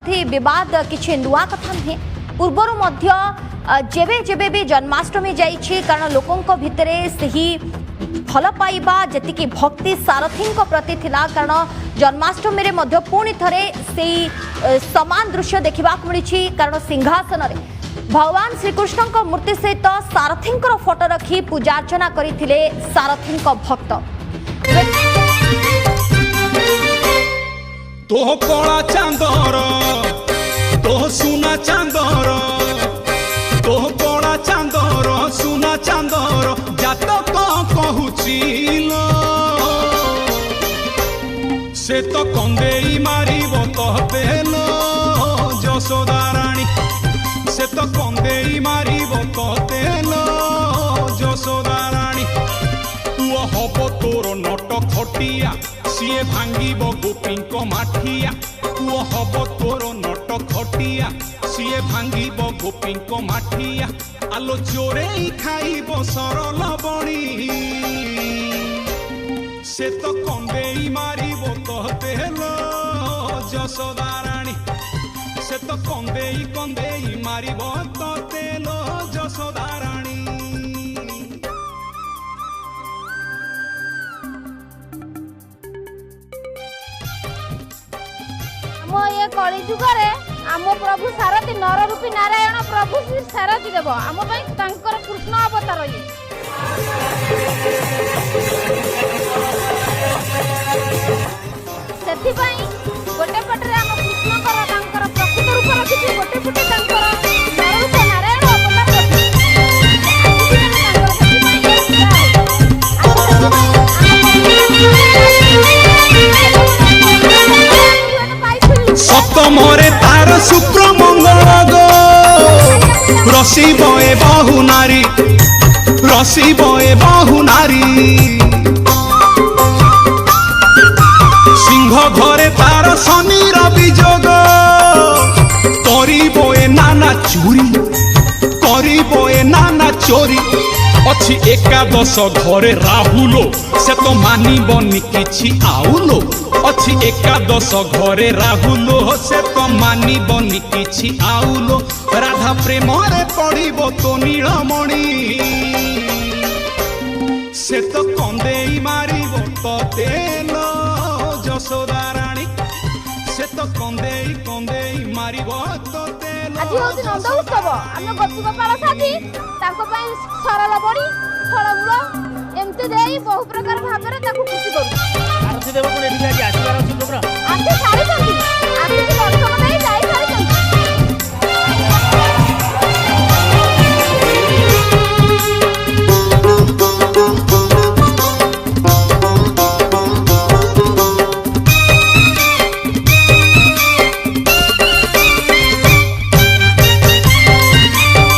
विवाद किसी नुआ कथा नुहे पूर्वर जेबे जेबे भी जन्माष्टमी जाइछि कारण लोकों भितर सही भल पाइबा जी भक्ति सारथी प्रति थिला कारण जन्माष्टमी रे मध्य पुणी थरे से समान दृश्य देखा मिली कारण सिंहासन रे भगवान श्रीकृष्ण मूर्ति सहित सारथी फोटो रखी पूजार्चना करथिले सारथी भक्त। तो कला चांदर तो सुना चांदर तो कला चांदर सुना चांदर जातक कहूचिल से तो कंदेई मारिब कहतेल यशोदा रानी से तो कंदेई मारिब कहतेल यशोदा रानी पुओ हब तोर नट खटिया सीए भांगिब गोपी माठिया पुओ हब तोर नट खटिया सीए भांगिब गोपी माठिया आलो चोरे खाइब सरल बणी से तो कंदेई मारिब कहतेल यशोदा रानी से तो कंदेई कंदेई मारिब कहतेल यशोदा रानी। ये कली जुगरे आम प्रभु सारथी नर रूपी नारायण प्रभु श्री सारथी देव आम कृष्ण अवतार ये से गोटे पटे आम कृष्ण प्रकृत रूप रखी गोटे पटे नर रूप नारायण सप्तमरे तार शुक्र मंगल गो रसी बए बहु नारी रसी बए बहु नारी सिंह घरे तार शनि रवि जोग करी बए नाना चोरी करी बए नाना चोरी अच्छी एकादश घरे राहुलो से तो मानिबनी किछि आउलो अच्छी एकादश घरे राहुलो से तो मानिबनी किछि आउलो राधा प्रेम रे पड़िबो तो नीलमणि से तो कंदेई मारिबो तो तेल यशोदा रानी से तो कंदेई कंदेई मारिबो तो तेल। आज होती नंद उत्सव आम गोपी गोपाल साथी सरल बड़ी फलमूल एमती दे बहु प्रकार भाव खुशी करू। आरती देव को आसबार अच्छी प्रोग्राम आसी सारी